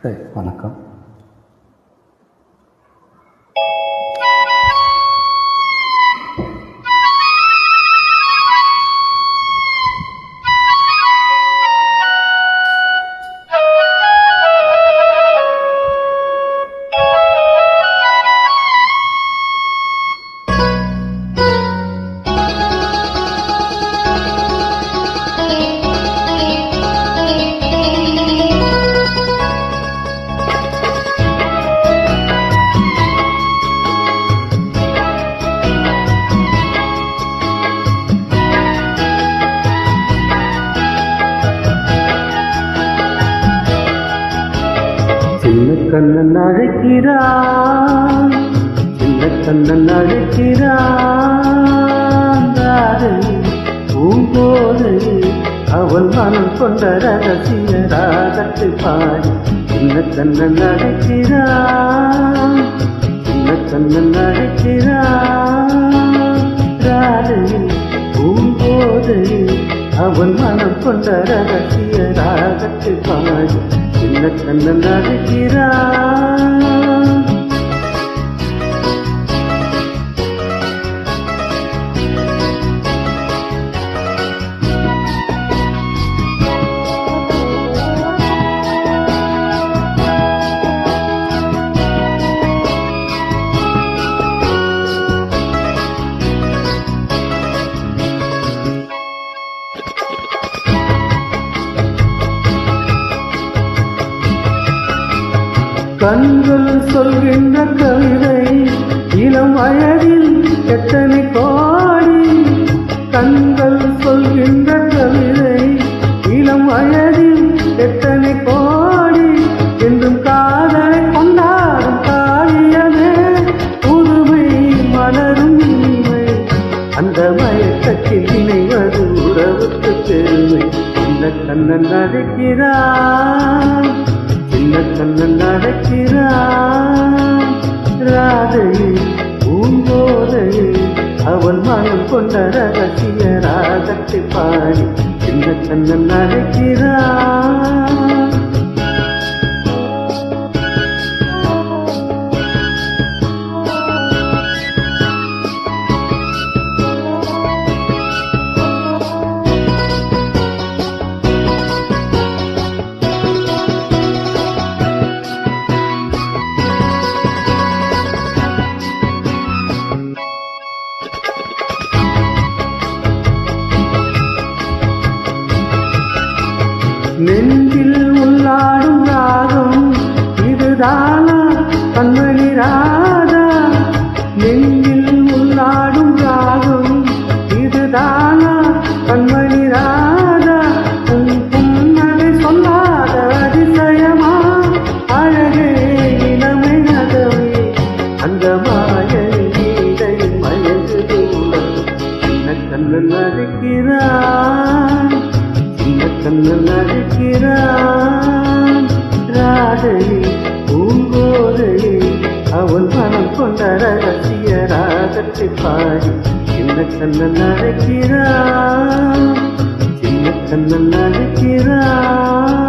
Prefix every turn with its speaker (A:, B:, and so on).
A: சரி, வணக்கம். சின்ன கண்ணன் அழைக்கிறான், சின்ன கண்ணன் அழைக்கிறான். பூங்கோடு அவள் மனம் கொண்ட ரகசிய ராகத்தை பாடி சின்ன கண்ணன் அழைக்கிறான், சின்ன கண்ணன் அழைக்கிறான். பூங்கோடு அவள் மனம் கொண்ட ரகசிய ராகத்தை பாடி சின்ன கண்ணன் அழைக்கிறான். கண்கள் சொல்கின்ற கவிதை இளம் வயதில் எத்தனை கோடி. கண்கள் சொல்கின்ற கவிதை இளம் வயதில் எத்தனை கோடி. என்றும் காதலை கொண்டாடும் காவியமே புதுமை மலரும் இனிமை. அந்த மயக்கத்தில் இணைவது உறவுக்கு பெருமை. இந்த கண்ணன் அழைக்கிறான், சின்ன கண்ணன் அழைக்கிறான். ராதையை பூங்கோதையை அவன் மனம் கொண்ட ரகசிய ராகத்தை பாடி சின்ன கண்ணன் அழைக்கிறான். நெஞ்சில் உள்ளாடும் ராகம் இதுதானா கண்மணி ராதா. நெஞ்சில் உள்ளாடும் ராகம் இதுதானா கண்மணி ராதா. புன்னகை சொல்லாத அதிசயமா அழகே இளமை நகவே. அந்த மாயை மயங்கு தூரம் சின்ன கண்ணன் அழைக்கிறான், சின்ன கண்ணன் அழைக்கிறான். ராதையை பூங்கோதையை அவன் மனம் கொண்ட ரகசிய ராகத்தை பாடி சின்ன கண்ணன் அழைக்கிறான், சின்ன கண்ணன் அழைக்கிறான்.